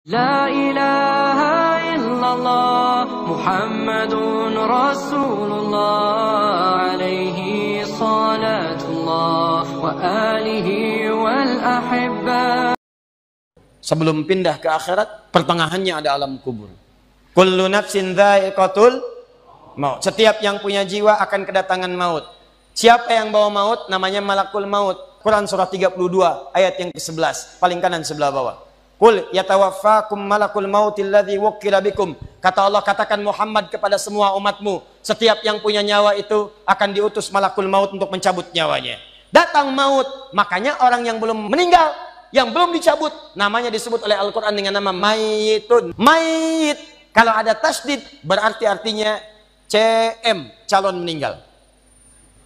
La ilaha illallah Muhammadun Rasulullah alaihi salatullah wa alihi wal ahibba. Sebelum pindah ke akhirat, pertengahannya ada alam kubur. Kullu nafsin dha'iqatul maut. Setiap yang punya jiwa akan kedatangan maut. Siapa yang bawa maut? Namanya malakul maut. Quran surah 32 ayat yang ke-11, paling kanan sebelah bawah. Qul yatawaffakum malakul mautil ladzi wukkila bikum. Kata Allah, katakan Muhammad kepada semua umatmu, setiap yang punya nyawa itu akan diutus malakul maut untuk mencabut nyawanya. Datang maut, makanya orang yang belum meninggal, yang belum dicabut, namanya disebut oleh Al-Quran dengan nama mayitun. Mayit, kalau ada tasdid, berarti artinya CM, calon meninggal.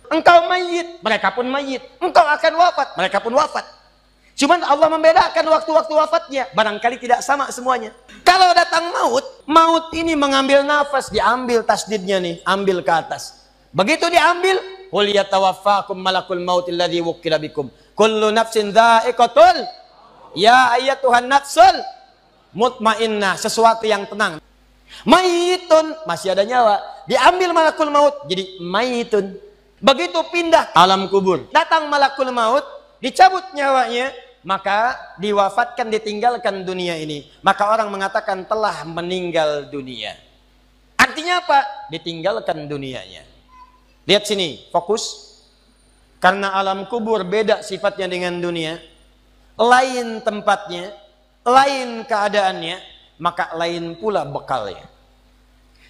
Engkau mayit, mereka pun mayit. Engkau akan wafat, mereka pun wafat. Cuman Allah membedakan waktu-waktu wafatnya. Barangkali tidak sama semuanya. Kalau datang maut, maut ini mengambil nafas, diambil tasdidnya nih, ambil ke atas. Begitu diambil, qul yatawaffakum malakul mautil ladzi wukkila bikum. Kullu nafsin dha'iqatul, ya ayyatuhan nafsul mutmainnah, sesuatu yang tenang. Mayitun, masih ada nyawa, diambil malakul maut jadi mayitun. Begitu pindah alam kubur, datang malakul maut, dicabut nyawanya, maka diwafatkan, ditinggalkan dunia ini. Maka orang mengatakan telah meninggal dunia. Artinya apa? Ditinggalkan dunianya. Lihat sini, fokus. Karena alam kubur beda sifatnya dengan dunia, lain tempatnya, lain keadaannya, maka lain pula bekalnya.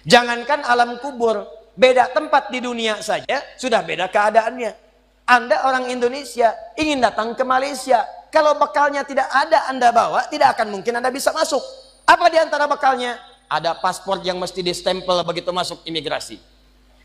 Jangankan alam kubur, beda tempat di dunia saja sudah beda keadaannya. Anda orang Indonesia ingin datang ke Malaysia, kalau bekalnya tidak ada Anda bawa, tidak akan mungkin Anda bisa masuk. Apa di antara bekalnya? Ada paspor yang mesti distempel begitu masuk imigrasi.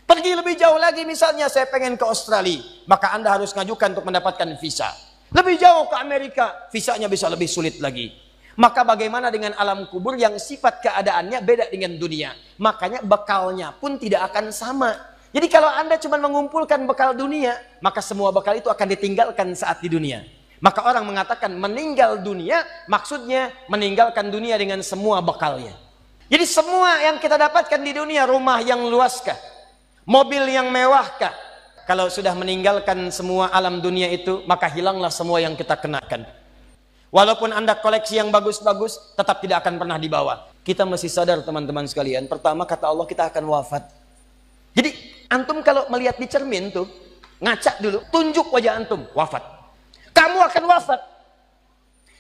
Pergi lebih jauh lagi, misalnya saya pengen ke Australia, maka Anda harus ngajukan untuk mendapatkan visa. Lebih jauh ke Amerika, visanya bisa lebih sulit lagi. Maka bagaimana dengan alam kubur yang sifat keadaannya beda dengan dunia? Makanya bekalnya pun tidak akan sama. Jadi kalau Anda cuma mengumpulkan bekal dunia, maka semua bekal itu akan ditinggalkan saat di dunia. Maka orang mengatakan meninggal dunia, maksudnya meninggalkan dunia dengan semua bekalnya. Jadi semua yang kita dapatkan di dunia, rumah yang luaskah, mobil yang mewahkah, kalau sudah meninggalkan semua alam dunia itu, maka hilanglah semua yang kita kenakan. Walaupun Anda koleksi yang bagus-bagus, tetap tidak akan pernah dibawa. Kita mesti sadar teman-teman sekalian, pertama kata Allah kita akan wafat. Jadi antum kalau melihat di cermin tuh, ngaca dulu, tunjuk wajah antum, wafat. Kamu akan wafat.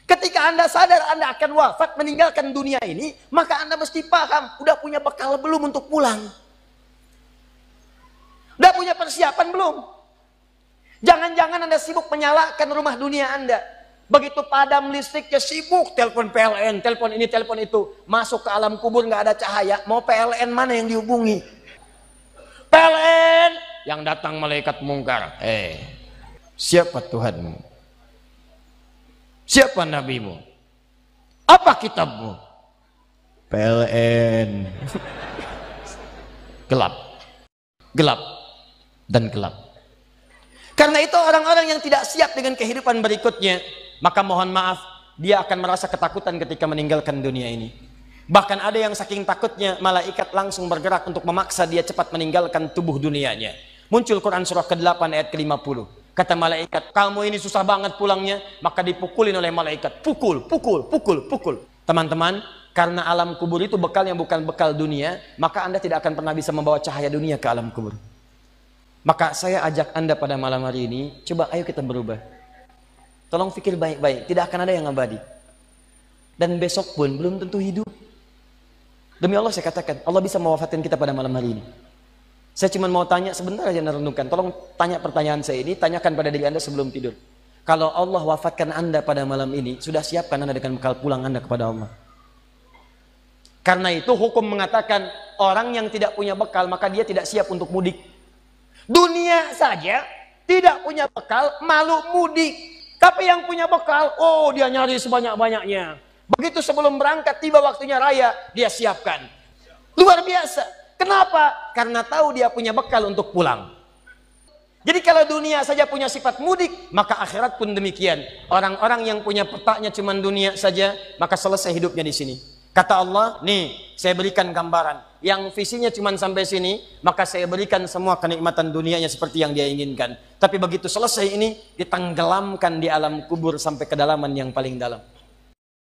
Ketika Anda sadar Anda akan wafat, meninggalkan dunia ini, maka Anda mesti paham, udah punya bekal belum untuk pulang? Udah punya persiapan belum? Jangan-jangan Anda sibuk menyalakan rumah dunia Anda. Begitu padam listriknya, sibuk telepon PLN, telepon ini, telepon itu. Masuk ke alam kubur nggak ada cahaya, mau PLN mana yang dihubungi? PLN yang datang malaikat mungkar. Siapa Tuhanmu? Siapa nabimu? Apa kitabmu? PLN. Gelap. Gelap dan gelap. Karena itu orang-orang yang tidak siap dengan kehidupan berikutnya, maka mohon maaf, dia akan merasa ketakutan ketika meninggalkan dunia ini. Bahkan ada yang saking takutnya, malaikat langsung bergerak untuk memaksa dia cepat meninggalkan tubuh dunianya. Muncul Quran surah ke-8 ayat ke-50. Kata malaikat, kamu ini susah banget pulangnya, maka dipukulin oleh malaikat. Pukul, pukul, pukul, pukul. Teman-teman, karena alam kubur itu bekalnya bukan bekal dunia, maka Anda tidak akan pernah bisa membawa cahaya dunia ke alam kubur. Maka saya ajak Anda pada malam hari ini, coba ayo kita berubah. Tolong pikir baik-baik, tidak akan ada yang abadi. Dan besok pun belum tentu hidup. Demi Allah saya katakan, Allah bisa mewafatkan kita pada malam hari ini. Saya cuma mau tanya sebentar aja renungkan. Tolong tanya pertanyaan saya ini, tanyakan pada diri Anda sebelum tidur. Kalau Allah wafatkan Anda pada malam ini, sudah siapkan Anda dengan bekal pulang Anda kepada Allah? Karena itu hukum mengatakan, orang yang tidak punya bekal, maka dia tidak siap untuk mudik. Dunia saja tidak punya bekal, malu mudik. Tapi yang punya bekal, oh dia nyari sebanyak-banyaknya. Begitu sebelum berangkat, tiba waktunya raya, dia siapkan. Luar biasa. Kenapa? Karena tahu dia punya bekal untuk pulang. Jadi kalau dunia saja punya sifat mudik, maka akhirat pun demikian. Orang-orang yang punya petaknya cuma dunia saja, maka selesai hidupnya di sini. Kata Allah, nih saya berikan gambaran. Yang visinya cuma sampai sini, maka saya berikan semua kenikmatan dunianya seperti yang dia inginkan. Tapi begitu selesai ini, ditenggelamkan di alam kubur sampai kedalaman yang paling dalam.